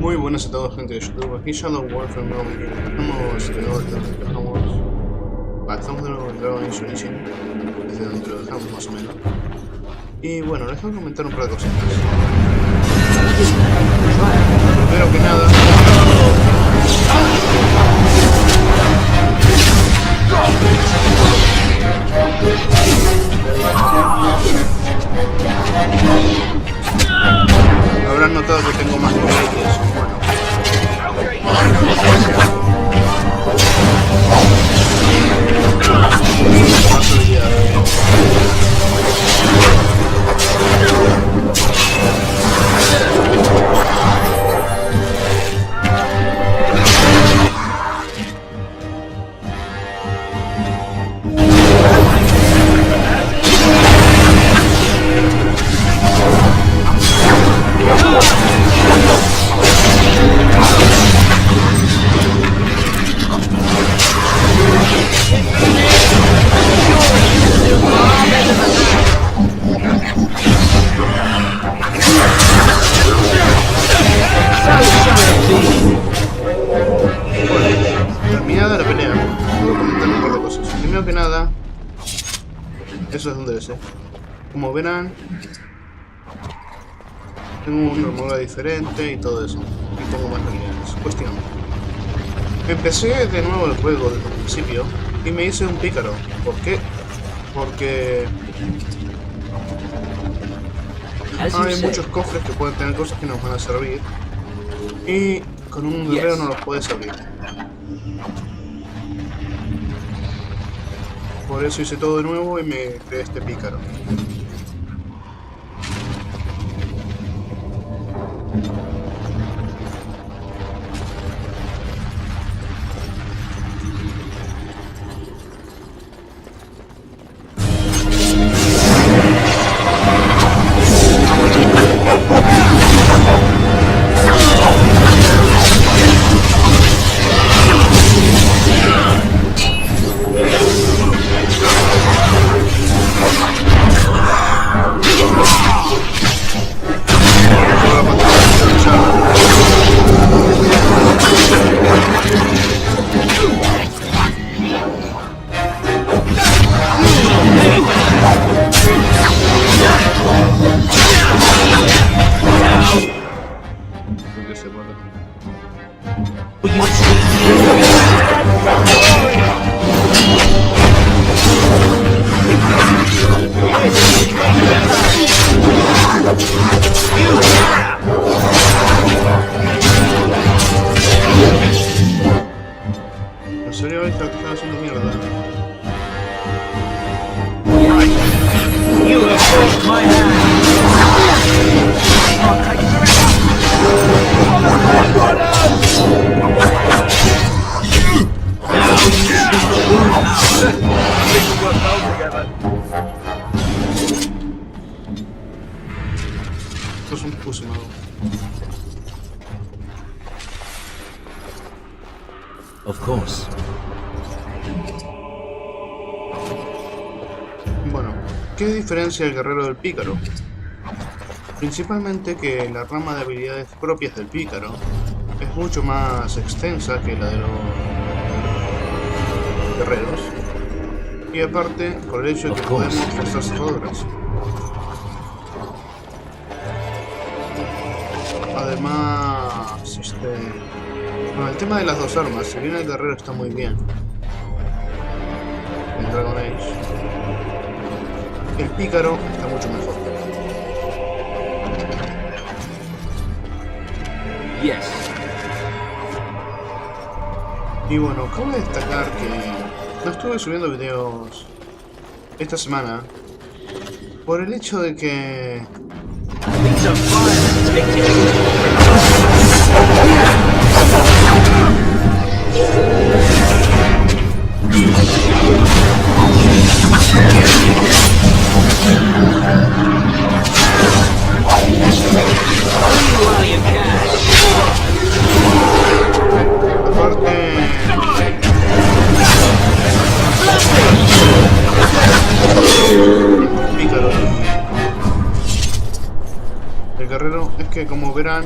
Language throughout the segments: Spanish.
Muy buenas a todos, gente de YouTube. Aquí Shadow Warfare nuevo vídeo. Estamos de nuevo desde donde dejamos. Estamos de nuevo en Gran Ogro, desde donde lo dejamos más o menos. Y bueno, les voy a comentar un par de cositas. Primero que nada, habrán notado que tengo más poder y eso. Más habilidades. Terminada la pelea, voy a comentar un par de cosas. Primero que nada, eso es un DLC. Como verán, tengo una armadura diferente y todo eso. Y tengo más habilidades. Cuestión. Empecé de nuevo el juego desde el principio y me hice un pícaro. ¿Por qué? Porque hay muchos cofres que pueden tener cosas que nos van a servir y con un guerrero no los puedes abrir. Por eso hice todo de nuevo y me creé este pícaro. ¿En serio esta que están haciendo mierda? Esto es un fusionado. Of course. Bueno, ¿qué diferencia el guerrero del pícaro? Principalmente que la rama de habilidades propias del pícaro es mucho más extensa que la de los guerreros. Y aparte, por el hecho de que podemos forzar cerraduras. Además, bueno, el tema de las dos armas, si bien el guerrero está muy bien en Dragon Age, el pícaro está mucho mejor. Yes. Y bueno, cabe destacar que no estuve subiendo videos esta semana por el hecho de que El guerrero es que, como verán,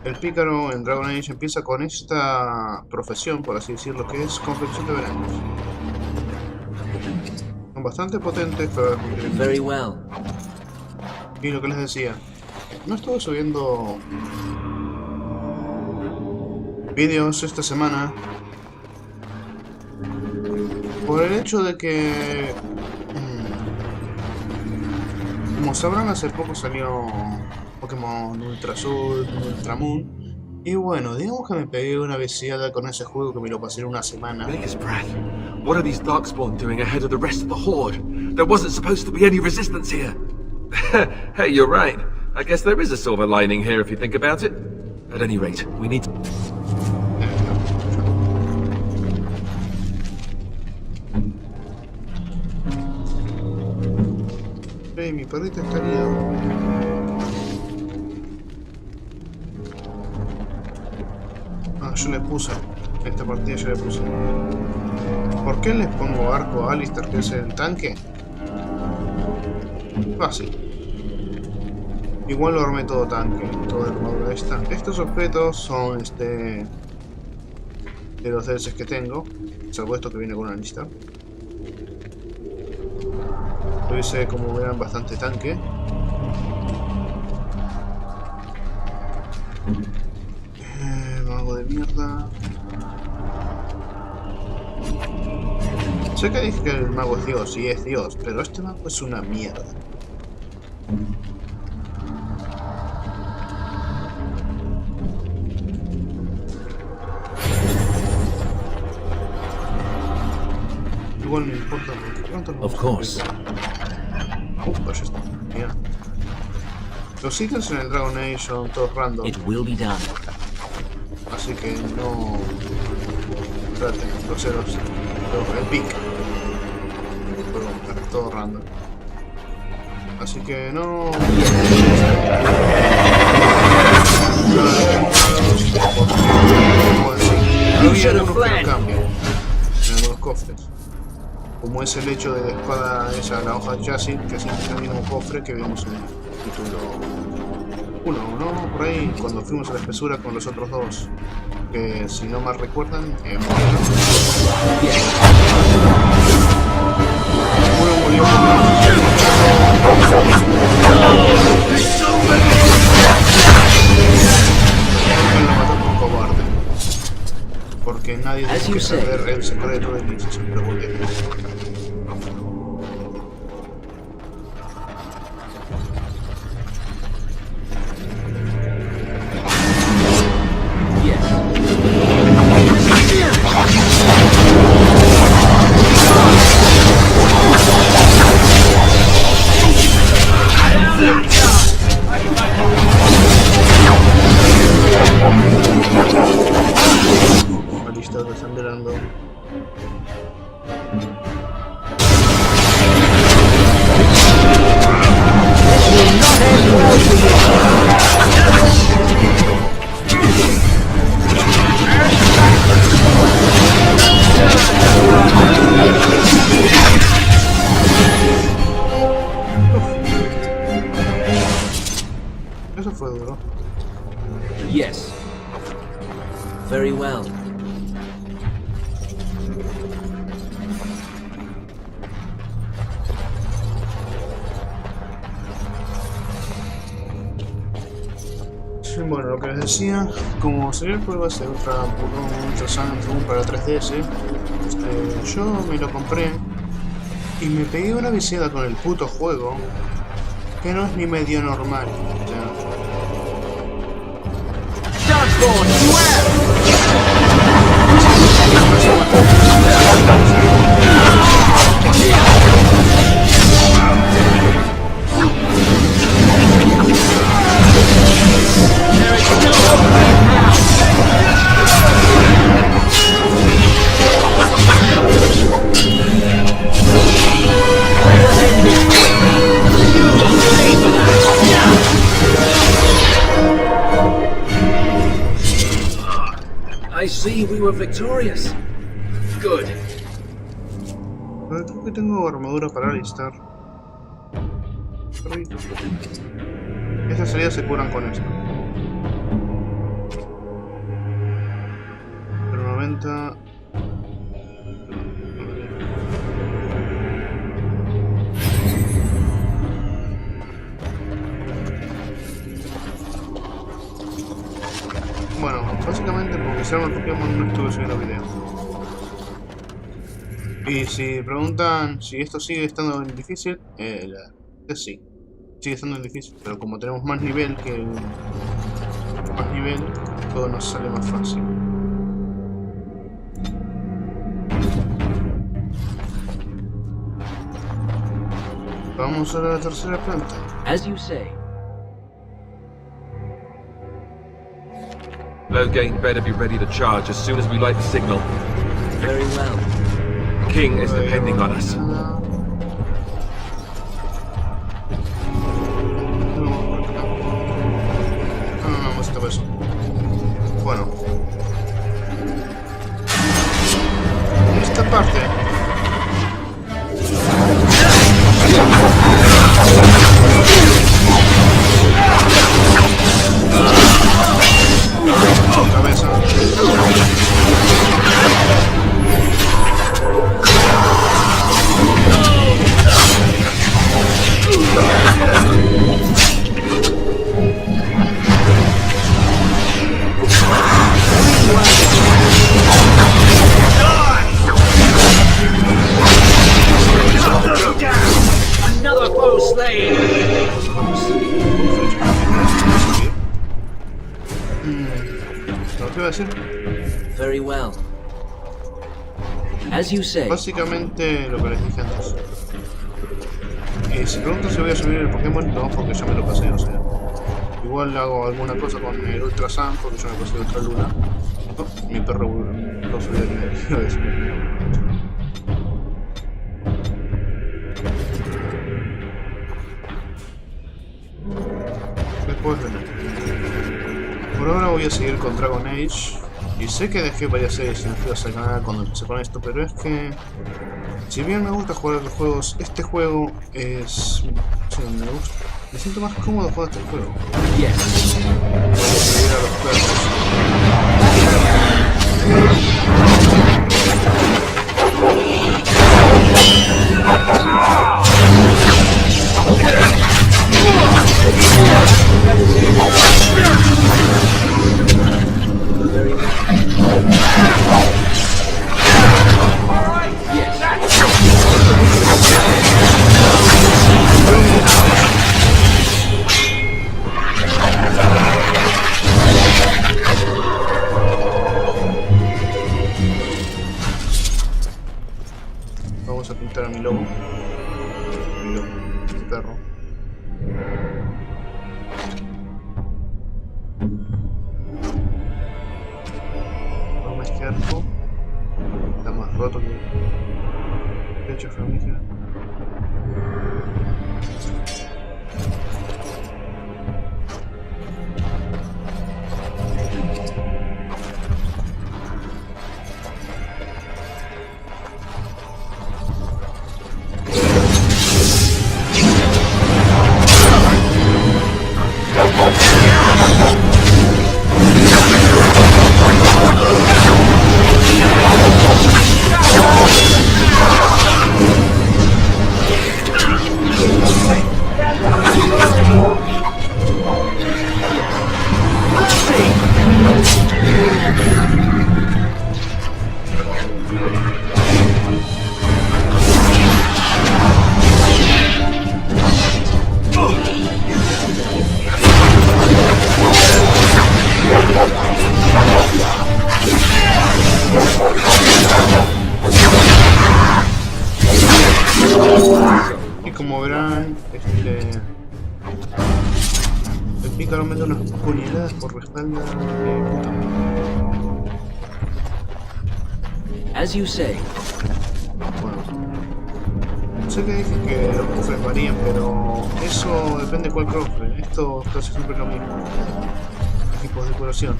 El pícaro en Dragon Age empieza con esta profesión, por así decirlo, que es confección de venenos. Son bastante potentes, pero... Very well. Y lo que les decía, no estuve subiendo vídeos esta semana por el hecho de que, como sabrán, hace poco salió Pokémon Ultra Sun, Ultra Moon, y bueno, digamos que me pegué una viciada con ese juego que me lo pasé en una semana. Beggar's breath. What are these Darkspawn doing ahead of the rest of the Horde? There wasn't supposed to be any resistance here. Hey, you're right. I guess there is a silver lining here if you think about it. At any rate, we need to... Hey, mi perrita está guiado. Ah, yo le puse. Esta partida yo le puse. ¿Por qué les pongo arco a Alistair, que es el tanque? Fácil. Igual lo armé todo tanque, toda la armadura esta. Estos objetos son de los DLCs que tengo, salvo esto que viene con una lista. Lo hice, como verán, bastante tanque. Mago de mierda. Sé que dije que el mago es Dios, y es Dios, pero este mago es una mierda. Igual me importa porque pronto no. Of course. Pues ya está. Bien. Los ítems en el Dragon Age son todos random. It will be done. Así que no... Espérate, el pick. Pero es todo random. Así que no... Cambian en algunos cofres. Como es el hecho de la espada esa, la hoja de chasis, que siempre es el mismo cofre que vimos en el capítulo 1, ¿no? Por ahí, cuando fuimos a la espesura con los otros dos, que si no mal recuerdan, uno murió lo mató por cobarde, porque nadie tiene que saber el secreto de mi siempre volviendo. Está desangrando. Eso fue duro. Yes. Very well. Bueno, lo que les decía, como salió el juego hace Ultra Sun para 3DS, yo me lo compré y me pegué una viciada con el puto juego que no es ni medio normal. I see we were victorious. Good. Pero creo que tengo armadura para alistar. Estas salidas se curan con esto. cuenta. Bueno, básicamente porque se llama el Pokémon no estuve subiendo video. Y si preguntan si esto sigue estando en difícil, la verdad es sí, sigue estando en difícil, pero como tenemos más nivel todo nos sale más fácil. Vamos a la tercera planta. As you say. Logane better be ready to charge as soon as we light the signal. Very well. King is depending on us. No, esta vez. Bueno. Esta parte. Cabeza. Another foe slain. ¿Qué iba a decir? Very well. As you say. Básicamente lo que les dije antes. Si preguntan si voy a subir el Pokémon, no, porque ya me lo pasé, o sea. Igual hago alguna cosa con el Ultra Sun, porque yo me pasé Ultra Luna. Oh, mi perro lo subió al medio. Después de por ahora voy a seguir con Dragon Age. Y sé que dejé varias series iniciadas al canal cuando empecé con esto, pero es que si bien me gusta jugar a los juegos, este juego es... sí, me siento más cómodo jugar este juego. Yes. Voy a seguir a los perros. Vamos a pintar a mi lobo. Mi perro. Vamos a mezclar esto. Está más roto que el pecho familiar. Y como verán, el pícaro me da unas puñaladas por la espalda de puta madre. As you say. Bueno, sé que dije que los cofres varían, pero eso depende de cuál cofre. Esto casi siempre es lo mismo. Tipos de decoración.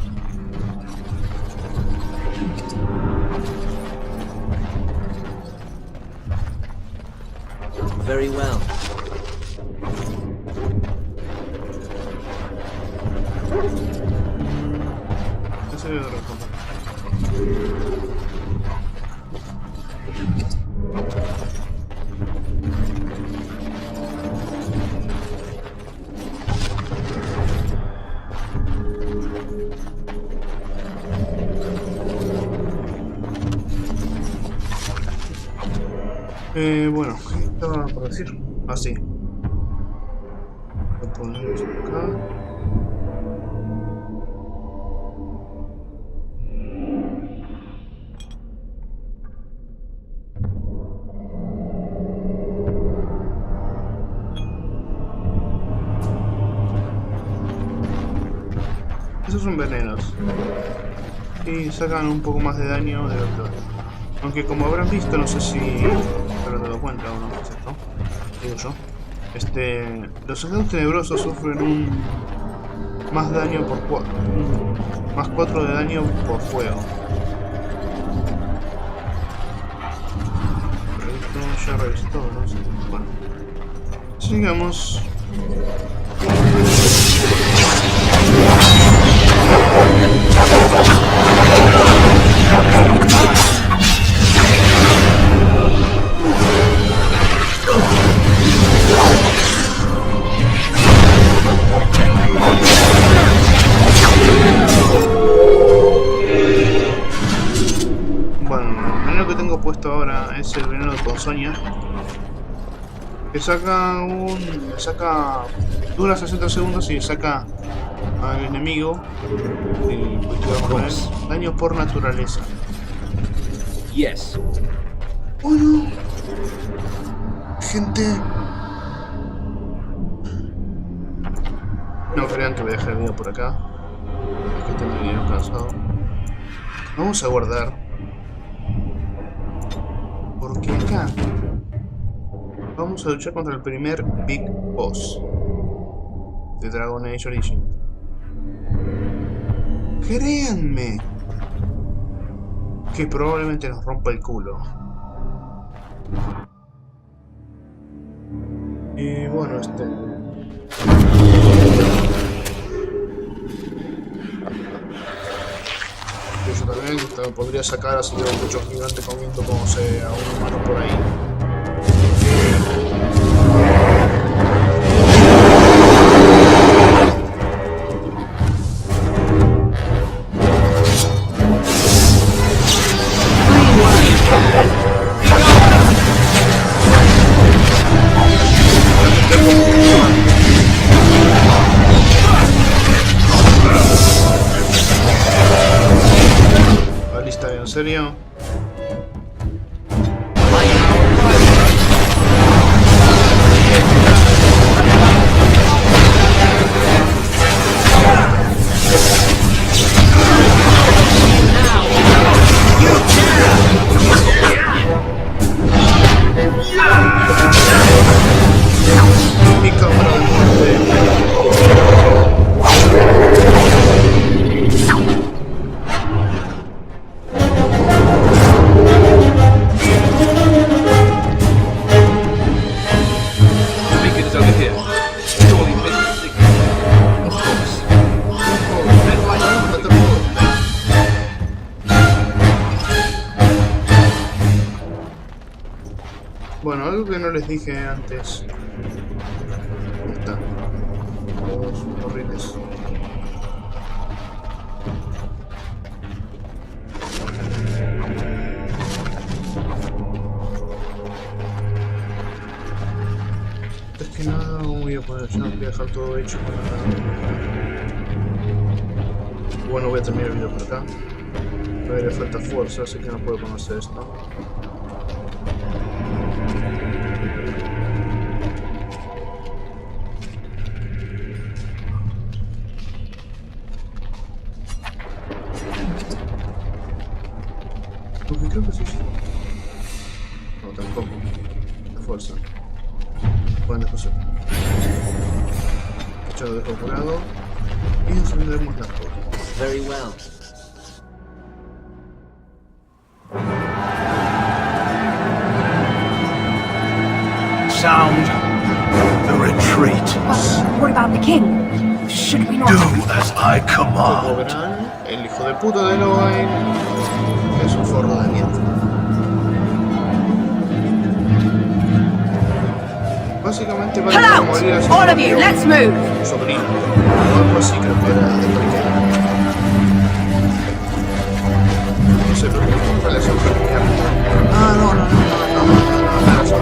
Very well. Ese es otro cosa. Bueno, ¿qué estaba por decir? Ah, sí. Lo ponemos acá. Esos son venenos. Y sacan un poco más de daño de lo que... Aunque como habrán visto, no sé si se habrán dado cuenta o no, ¿qué es esto? Digo yo. Los soldados tenebrosos sufren un más daño por más 4 de daño por fuego. Previsto, ya revisé todo, ¿no? Bueno. Sigamos. Bueno, el veneno que tengo puesto ahora es el veneno de ponzoña, que dura 60 segundos y saca al enemigo y con él, daño por naturaleza. Yes. Bueno, gente, no crean que voy a dejar el video por acá, es que tengo el video cansado. Vamos a guardar, porque acá vamos a luchar contra el primer Big Boss de Dragon Age Origin. Créanme que probablemente nos rompa el culo. Y bueno, yo también podría sacar así de un pecho gigante comiendo como sea un humano por ahí. ¿En serio? Mi cámara de muerte. Bueno, algo que no les dije antes. ¿Dónde está? Los horribles. Antes que nada, voy a poner, ya voy a dejar todo hecho para... Bueno, voy a terminar el video por acá. A ver, le falta fuerza, así que no puedo conocer esto. Porque creo que sí. No, tampoco. La fuerza. Bueno, después esto lo dejo apurado. Y nos vendremos las cosas. Very well. Sound the retreat. But what about the king? Should we not... Do as I Como command. verán, el hijo de puta de Loain es un forro de mierda. Básicamente va Pull a out! morir así. All of you, let's move! Su sobrino. O algo así creo que era de cualquiera. No sé, pero ¿cuál es el familiar? Ah, no, era su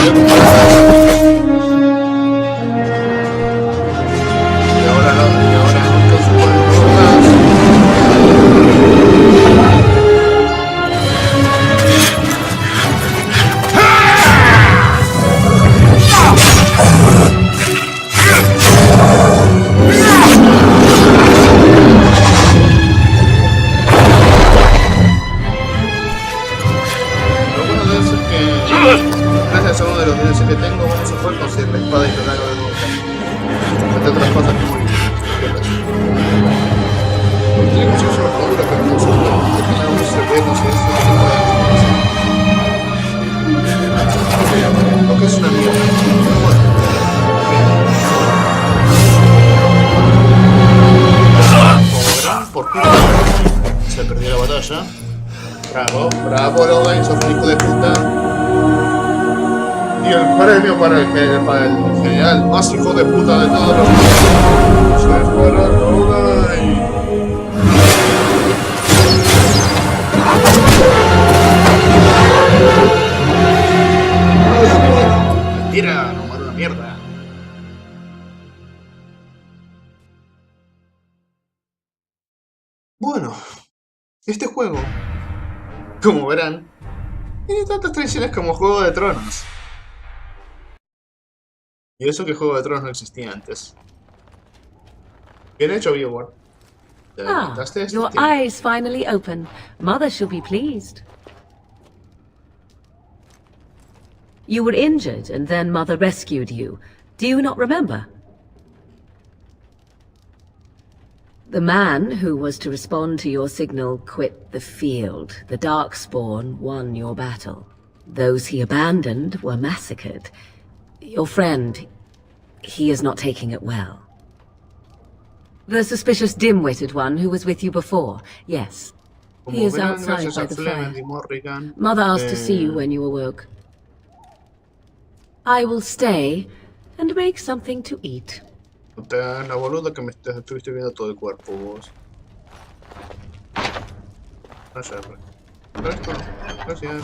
Y ahora nunca se puede más. Lo bueno de eso es que, gracias a uno de los DLC que tengo, vamos a poder conseguir la espada y el lago de nuevo. Entre otras cosas que muy difíciles. Tiene que ser una armadura, pero no solo. No se puede conseguir este tipo de armas. Lo que es una mierda. Pero bueno. Como verán, por culpa se perdió la batalla. Bravo, bravo, Logan, sos un hijo de puta. Y el premio para el general más hijo de puta de todos los se es para Logan. Mentira, no mata una mierda. Bueno, este juego, como verán, tiene tantas tradiciones como Juego de Tronos. Y eso que Juego de Tronos no existía antes. Bien hecho, viewer. ¿Te adelantaste este Your tiempo? eyes finally open. Mother shall be pleased. You were injured, and then Mother rescued you. Do you not remember? The man who was to respond to your signal quit the field. The Darkspawn won your battle. Those he abandoned were massacred. Your friend, he is not taking it well. The suspicious dim-witted one who was with you before, yes. He Como is verán, outside gracias by a the Fleming fire. y Morrigan, Mother asked to see you when you awoke. I will stay and make something to eat. no te hagas la boluda que me estuviste viendo todo el cuerpo vos. Gracias, gracias.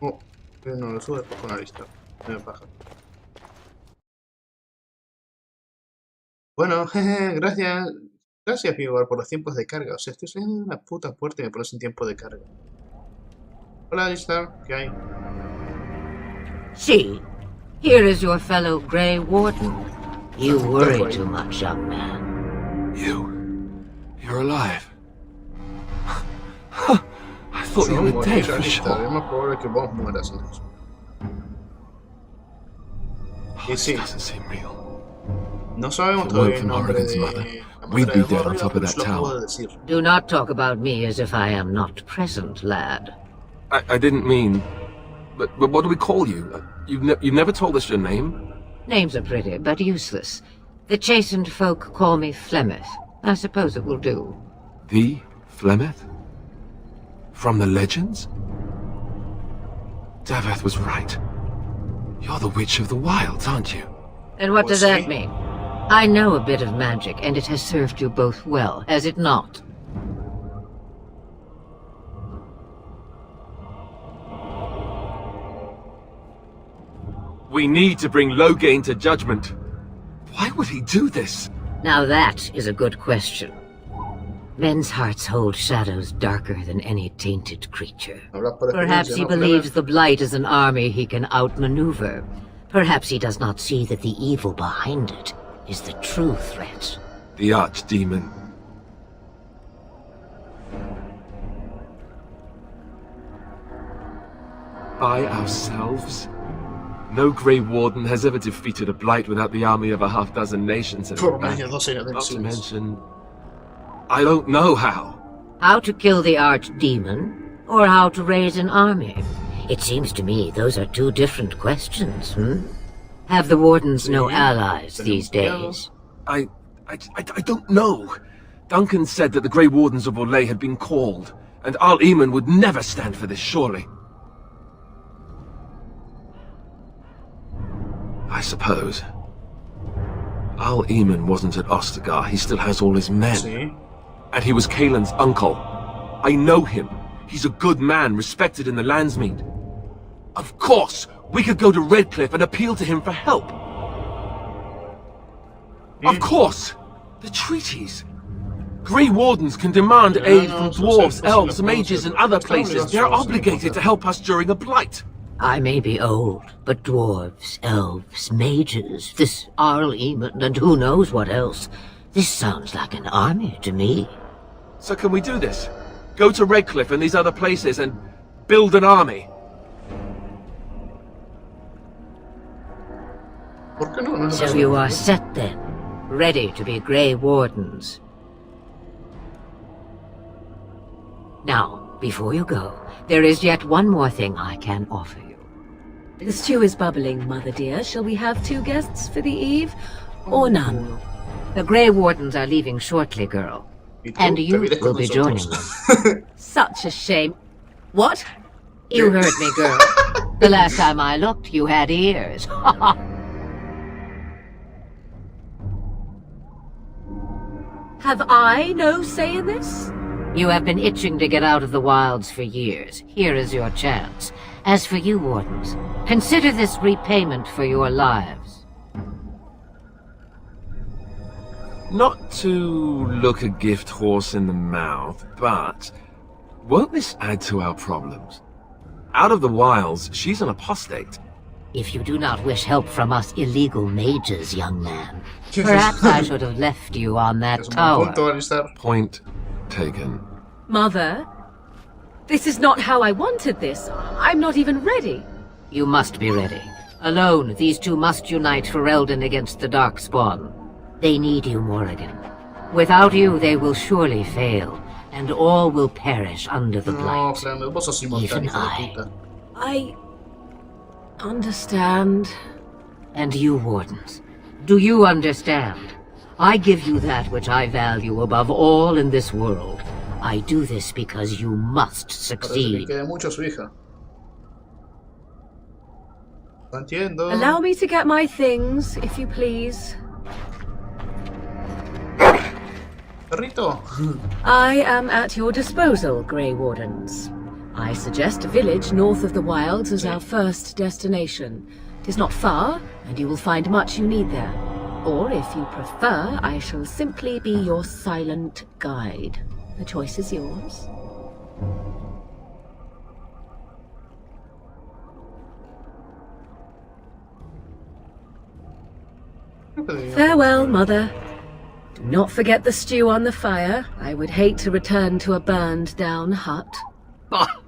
Oh, que no lo sube por una lista. Me paja. Bueno, jeje, gracias. Gracias, viewer, por los tiempos de carga. O sea, estoy saliendo de una puta puerta y me pones en tiempo de carga. Hola, lista. ¿Qué hay? See, here is your fellow Grey Warden. You worry too much, young man. You're alive. I thought you were dead for Es sure. más probable que vos mueras antes. Y This sí, doesn't seem real. no sabemos If it todavía weren't el for nombre Morrigan's de mother, la we'd madre be de dead on Morrigan, top of pero that se lo acabo tower. de decir. Do not talk about me as if I am not present, lad. I didn't mean... But what do we call you? You never told us your name? Names are pretty, but useless. The chastened folk call me Flemeth. I suppose it will do. The Flemeth? From the legends? Daveth was right. You're the Witch of the Wilds, aren't you? And what does see. that mean? I know a bit of magic, and it has served you both well, has it not? We need to bring Loghain to judgment. Why would he do this? Now that is a good question. Men's hearts hold shadows darker than any tainted creature. Hablas por Perhaps experiencia, he ¿no? believes the Blight is an army he can outmaneuver. Perhaps he does not see that the evil behind it is the true threat. The Archdemon. By ourselves? No Grey Warden has ever defeated a Blight without the army of a half-dozen nations at Por their lo back. menos docenas de Not to misiones. mention... I don't know how. How to kill the Archdemon, or how to raise an army? It seems to me those are two different questions, Have the Wardens no allies these days? I don't know. Duncan said that the Grey Wardens of Orlais had been called, and Al Eamon would never stand for this, surely. I suppose. Al Eamon wasn't at Ostagar. He still has all his men. Sí. And he was Kaelin's uncle. I know him. He's a good man, respected in the Landsmeet. Of course, we could go to Redcliffe and appeal to him for help. Of course! The treaties! Grey Wardens can demand aid from dwarves, elves, mages, and other places. They're obligated to help us during a blight. I may be old, but dwarves, elves, mages, this Arl Eamon, and who knows what else. This sounds like an army to me. So can we do this? Go to Redcliffe and these other places and build an army? ¿Por qué no? No So you are set then, ready to be Grey Wardens. Now, before you go, there is yet one more thing I can offer you. The stew is bubbling, Mother dear. Shall we have 2 guests for the eve, or none? The Grey Wardens are leaving shortly, girl. And you will be joining them. Such a shame. What? You heard me, girl. The last time I looked, you had ears. Have I no say in this? You have been itching to get out of the wilds for years. Here is your chance. As for you, Wardens, consider this repayment for your lives. Not to look a gift horse in the mouth, but won't this add to our problems? Out of the wilds, she's an apostate. If you do not wish help from us illegal mages, young man, perhaps I should have left you on that tower. Point taken. Mother, this is not how I wanted this. I'm not even ready. You must be ready. Alone, these 2 must unite for Eldon against the Darkspawn. They need you, Morrigan. Without you, they will surely fail, and all will perish under the blight. Even I understand. And you, Wardens, do you understand? I give you that which I value above all in this world. I do this because you must succeed. Allow me to get my things, if you please. Perrito. I am at your disposal, Grey Wardens. I suggest a village north of the wilds as our first destination. It is not far, and you will find much you need there. Or, if you prefer, I shall simply be your silent guide. The choice is yours. Farewell, Mother. Do not forget the stew on the fire. I would hate to return to a burned-down hut. Ah,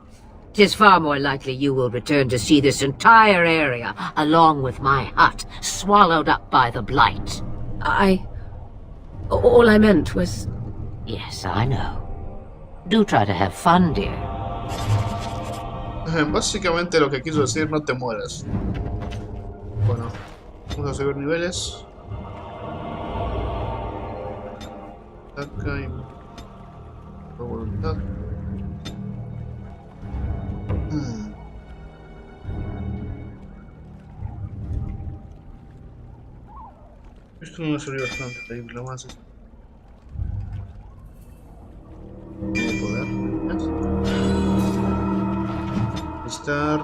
'tis far more likely you will return to see this entire area, along with my hut, swallowed up by the blight. All I meant was... Yes, I know. Do try to have fun, dear. Básicamente lo que quiso decir, no te mueras. Bueno, vamos a subir niveles. Acá y... por voluntad. Esto no me sirvió bastante, hay diplomacia. Poder. Estar.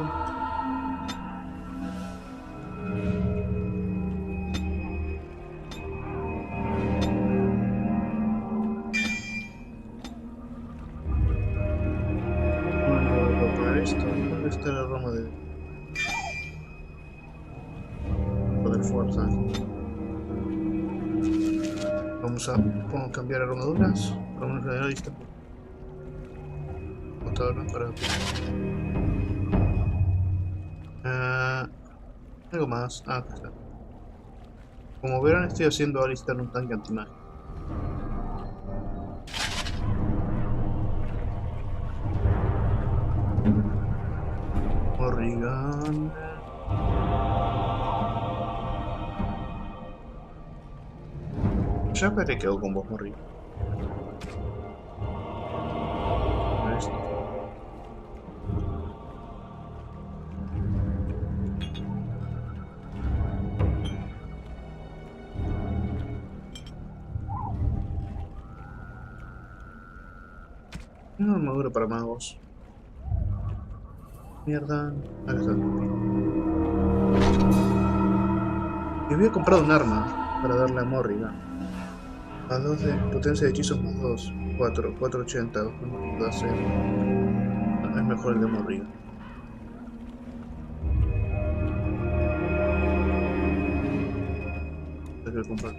¿Dónde está la rama de poder fuerza? Vamos a cambiar armaduras. Vamos a ver, listo. Motor para algo más. Acá está. Como verán, estoy haciendo alistar un tanque antimagia. Morrigan. Ya me te quedo con vos, Morrigan. Una armadura para magos. Mierda. Acá está. Me había comprado un arma para darle a Morrigan. Más 2 de potencia de hechizos más 2. 4. 480. 12. Es mejor el de Morrigan. Tengo que comprar.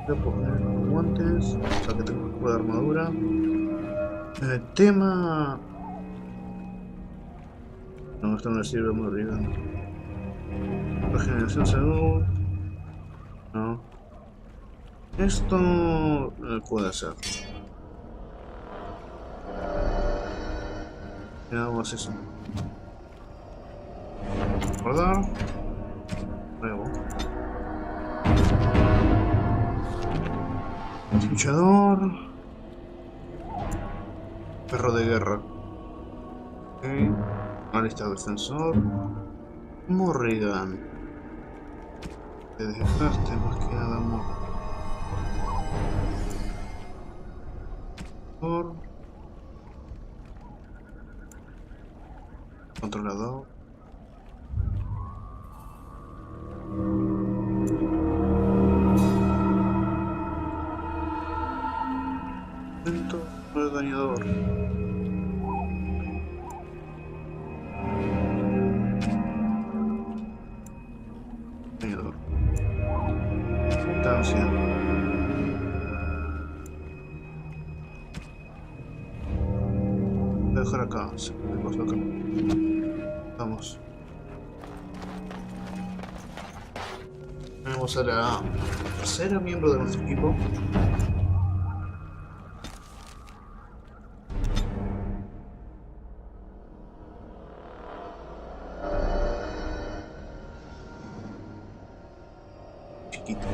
Voy a poner guantes. O sea que tengo un poco de armadura. El tema... No, esto no le sirve a Morrigan. Regeneración salud. No. Esto puede ser. Ya más eso. Guardar. Nuevo. Luchador. Perro de guerra. Ok. Alista defensor. Morrigan. Te desgaste más que nada por controlador. Lento, no dañador. Dañador. Distancia. Voy a dejar acá, vamos. Tenemos a la tercera miembro de nuestro equipo. Chiquito.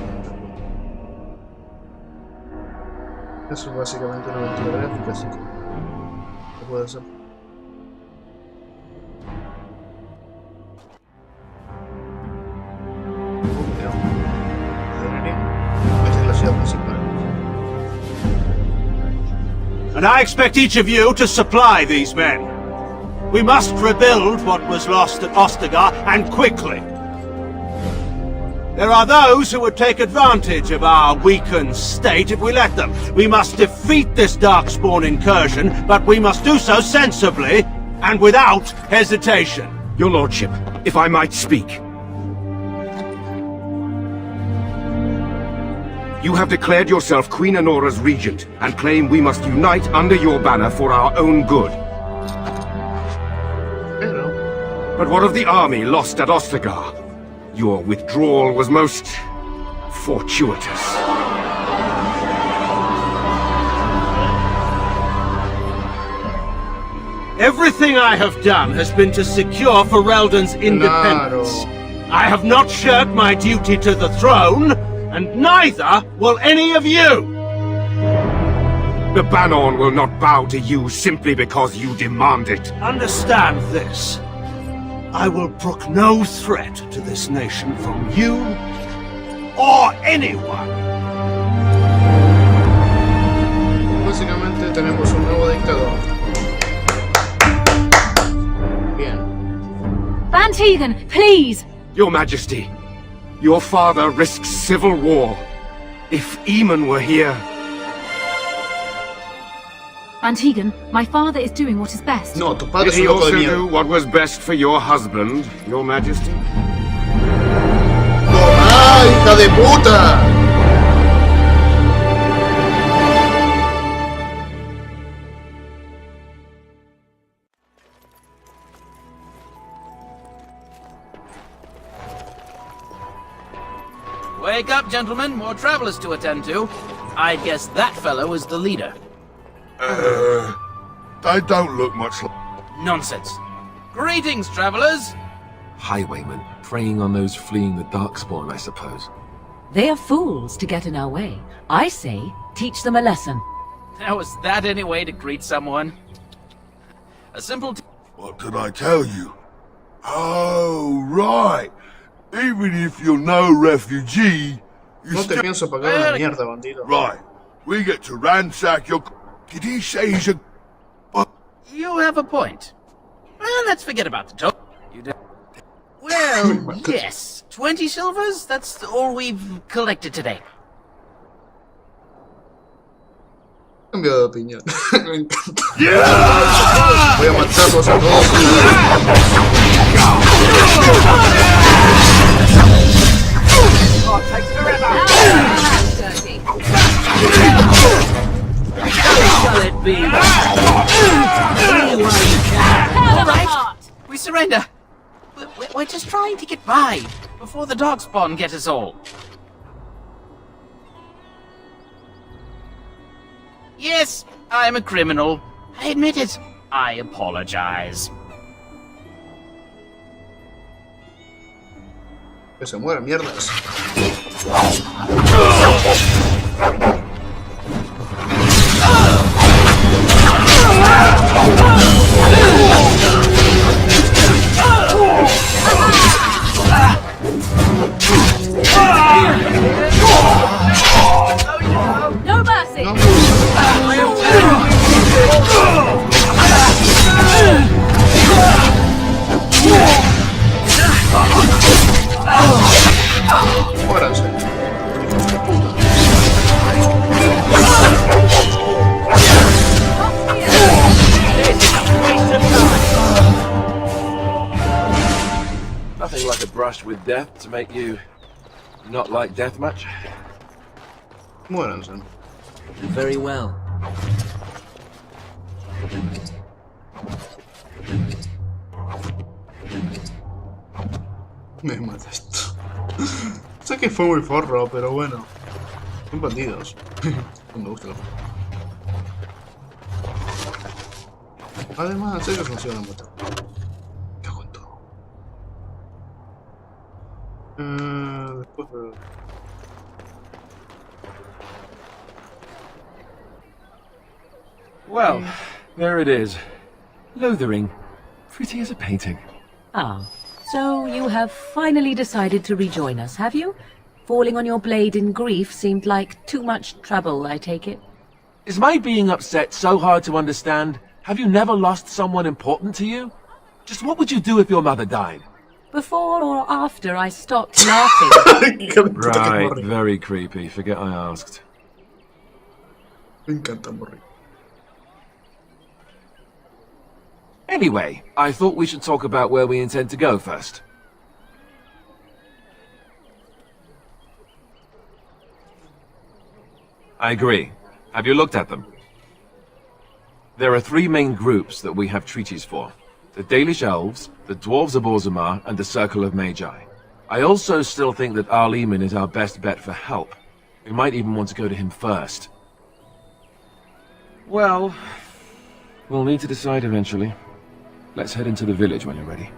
Eso es básicamente una aventura gráfica, así que lo puedo hacer. Esta es la ciudad principal. And I expect each of you to supply these men. We must rebuild what was lost at Ostagar, and quickly. There are those who would take advantage of our weakened state if we let them. We must defeat this Darkspawn incursion, but we must do so sensibly and without hesitation. Your lordship, if I might speak. You have declared yourself Queen Honora's regent, and claim we must unite under your banner for our own good. Pero But what of the army lost at Ostagar? Your withdrawal was most fortuitous. Everything I have done has been to secure Ferelden's independence. I have not shirked my duty to the throne, and neither will any of you! The Banon will not bow to you simply because you demand it. Understand this. I will brook no threat to this nation from you or anyone. básicamente tenemos un nuevo dictador. Bien. Van Tegan, please! Your Majesty, your father risks civil war. If Eamon were here... Van Tegan, my father is doing what is best. No, tu padre Did es un he loco de also miedo. do what was best for your husband, your Majesty? ¡Ah, hija de puta! Wake up, gentlemen. More travelers to attend to. I guess that fellow is the leader. They don't look much like... Nonsense. Greetings, travelers. Highwaymen, preying on those fleeing the Darkspawn, I suppose. They are fools to get in our way. I say, teach them a lesson. Now, is that any way to greet someone? A simple... What did I tell you? Oh, right. Even if you're no refugee, you No te still... pienso pagar una mierda, bandido. Right. We get to ransack your... Did he say he's a... You have a point. let's forget about the token. You don't... Well, yes. 20 silvers? That's all we've collected today. Cambio de opinión. Me encanta. Voy a matarlos a todos. Shall it be? All right, we surrender. We're just trying to get by before the darkspawn get us all. Yes, I'm a criminal. I admit it. I apologize. Que se mueran, mierdas. No mercy! Muéranse. Nothing like a brush with death to make you not like death much. Muéranse. Very well. Me mata esto. Sé que fue muy forro, pero bueno. Son bandidos. No me gusta la forma. Además, ellos no se van a matar. Cago en todo. Después de... Well, there it is. Lothering. Pretty as a painting. Ah, so you have finally decided to rejoin us, have you? Falling on your blade in grief seemed like too much trouble, I take it. Is my being upset so hard to understand? Have you never lost someone important to you? Just what would you do if your mother died? Before or after I stopped laughing. Right, very creepy. Forget I asked. Me encanta morir. Anyway, I thought we should talk about where we intend to go first. I agree. Have you looked at them? There are three main groups that we have treaties for. The Dalish Elves, the Dwarves of Orzammar, and the Circle of Magi. I also still think that Arleman is our best bet for help. We might even want to go to him first. Well, we'll need to decide eventually. Let's head into the village when you're ready.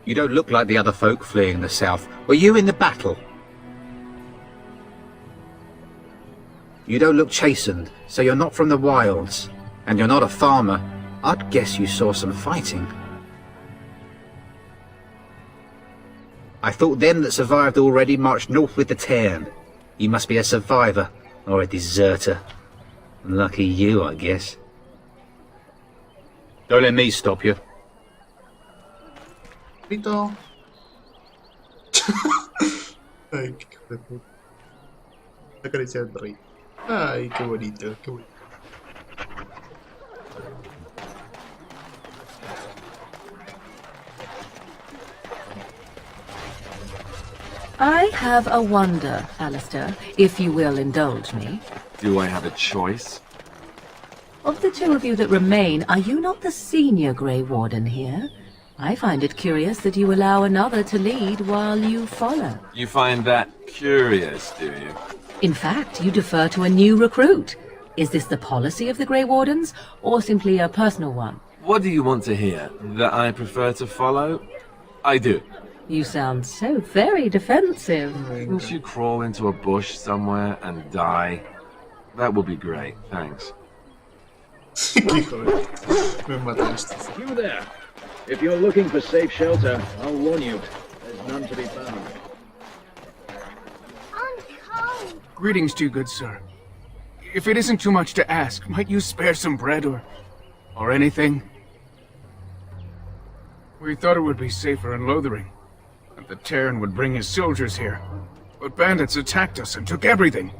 You don't look like the other folk fleeing the south. Were you in the battle? You don't look chastened, so you're not from the wilds. And you're not a farmer. I'd guess you saw some fighting. I thought them that survived already marched north with the Tairn. You must be a survivor, or a deserter. Lucky you, I guess. Don't let me stop you. Pito. Ay, qué hijo de puta. Acaricia al rey. Ay, qué bonito, qué bonito. I have a wonder, Alistair, if you will indulge me. Do I have a choice? Of the two of you that remain, are you not the senior Grey Warden here? I find it curious that you allow another to lead while you follow. You find that curious, do you? In fact, you defer to a new recruit. Is this the policy of the Grey Wardens, or simply a personal one? What do you want to hear? That I prefer to follow? I do. You sound so very defensive. Won't you crawl into a bush somewhere and die? That would be great, thanks. Qué hijo de puta. Me mata esto. You there. If you're looking for safe shelter, I'll warn you. There's none to be found. Greetings to you, good sir. if it isn't too much to ask, might you spare some bread or anything? We thought it would be safer in Lothering, and the Terran would bring his soldiers here. But bandits attacked us and took everything.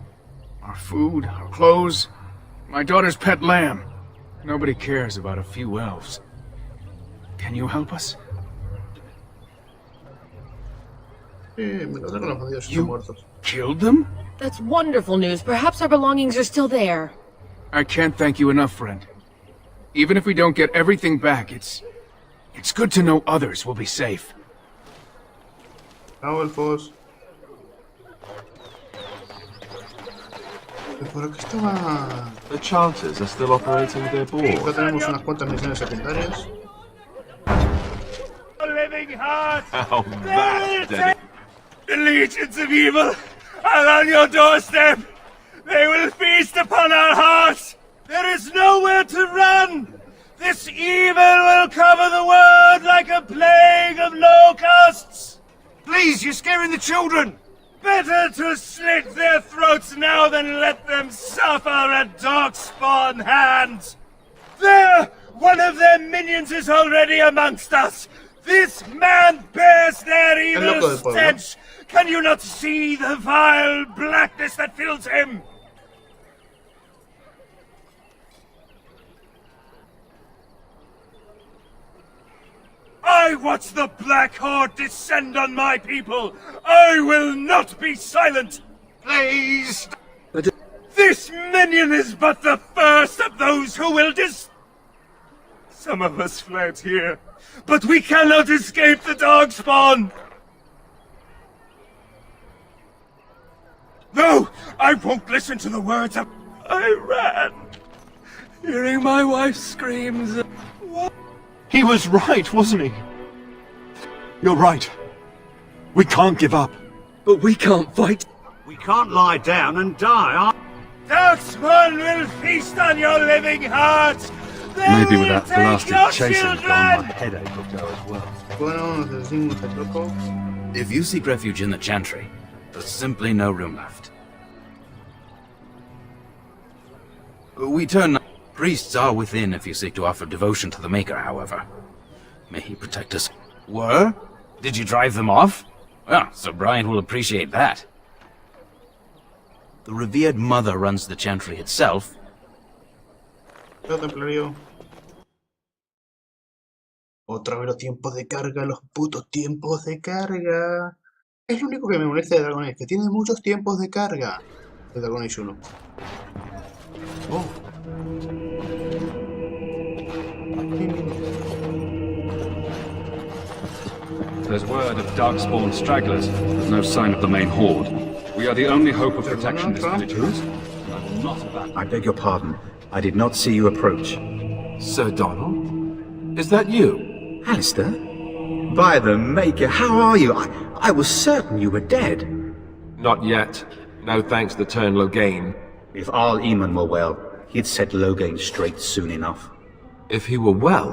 Our food, our clothes, my daughter's pet lamb. Nobody cares about a few elves. Can you help us? You killed them? That's wonderful news. Perhaps our belongings are still there. I can't thank you enough, friend. Even if we don't get everything back, it's good to know others will be safe. Chao, elfos. Por aquí estaba... The Charters are still operating their Acá board. tenemos unas cuantas misiones secundarias. How that did it. The legions of evil are on your doorstep. They will feast upon our hearts. There is nowhere to run. This evil will cover the world like a plague of locusts. Please, you're scaring the children. Better to slit their throats now than let them suffer at Darkspawn hands. There! One of their minions is already amongst us. This man bears their evil stench. Can you not see the vile blackness that fills him? I watch the Black Horde descend on my people. I will not be silent. Please. This minion is but the first of those who will Some of us fled here, but we cannot escape the Darkspawn. No, I won't listen to the words of... I ran, hearing my wife's screams. He was right, wasn't he? You're right. We can't give up. But we can't fight. We can't lie down and die. Darkspawn will feast on your living hearts. Maybe with that blasted chaser gone, my headache will go as well. Bueno, nos decimos el loco. If you seek refuge in the Chantry, there's simply no room left. We turn... Priests are within if you seek to offer devotion to the Maker, however. May he protect us. Were? Did you drive them off? Well, Sir Brian will appreciate that. The revered mother runs the Chantry itself. Chao, templario. Otra vez los tiempos de carga, los putos tiempos de carga. Es lo único que me molesta de Dragon Age, que tiene muchos tiempos de carga. De Dragon Age 1. Oh. There's word of Darkspawn stragglers, but no sign of the main horde. We are the only hope of protection this village has. I beg your pardon. I did not see you approach. Sir Donald? Is that you? Alistair? By the Maker, how are you? I was certain you were dead. Not yet. No thanks to turn Loghain. If Arl Eamon were well, he'd set Loghain straight soon enough. If he were well?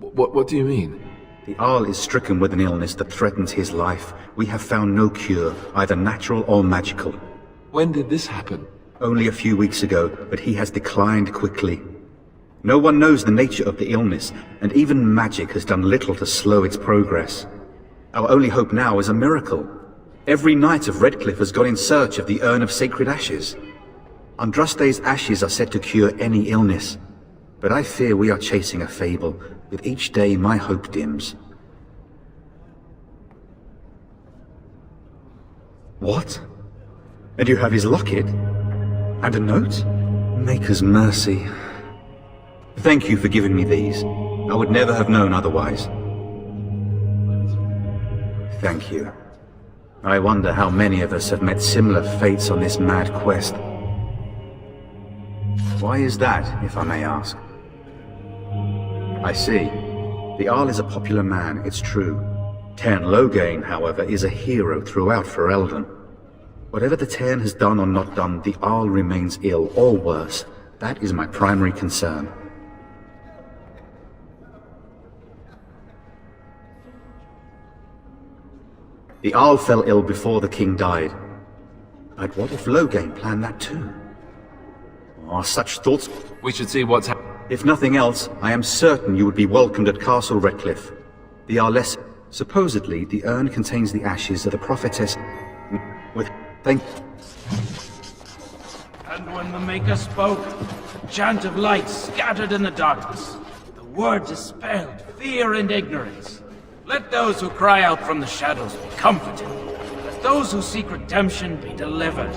What do you mean? The Arl is stricken with an illness that threatens his life. We have found no cure, either natural or magical. When did this happen? Only a few weeks ago, but he has declined quickly. No one knows the nature of the illness, and even magic has done little to slow its progress. Our only hope now is a miracle. Every knight of Redcliffe has gone in search of the Urn of Sacred Ashes. Andraste's ashes are said to cure any illness, but I fear we are chasing a fable. With each day, my hope dims. What? And you have his locket? And a note? Maker's mercy. Thank you for giving me these. I would never have known otherwise. Thank you. I wonder how many of us have met similar fates on this mad quest. Why is that, if I may ask? I see. The Arl is a popular man, it's true. Tairn Loghain, however, is a hero throughout Ferelden. Whatever the Tairn has done or not done, the Arl remains ill, or worse. That is my primary concern. The Arl fell ill before the king died. But what if Loghain planned that too? Oh, such thoughts. We should see what's happening. If nothing else, I am certain you would be welcomed at Castle Redcliffe. The Arles... Supposedly, the urn contains the ashes of the prophetess... With... Thank... And when the Maker spoke, a chant of light scattered in the darkness. The word dispelled fear and ignorance. Let those who cry out from the shadows be comforted. Let those who seek redemption be delivered.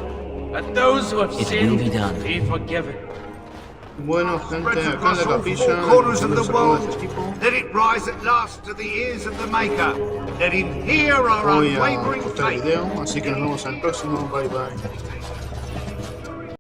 Let those who have sinned be forgiven. Bueno, gente, acá en la capilla, corners of the sacamos world. a este tipo. Let it rise at last to the ears of the Maker. Let him hear our Voy a unwavering cortar el faith. video, así que nos vemos en el próximo. Bye bye.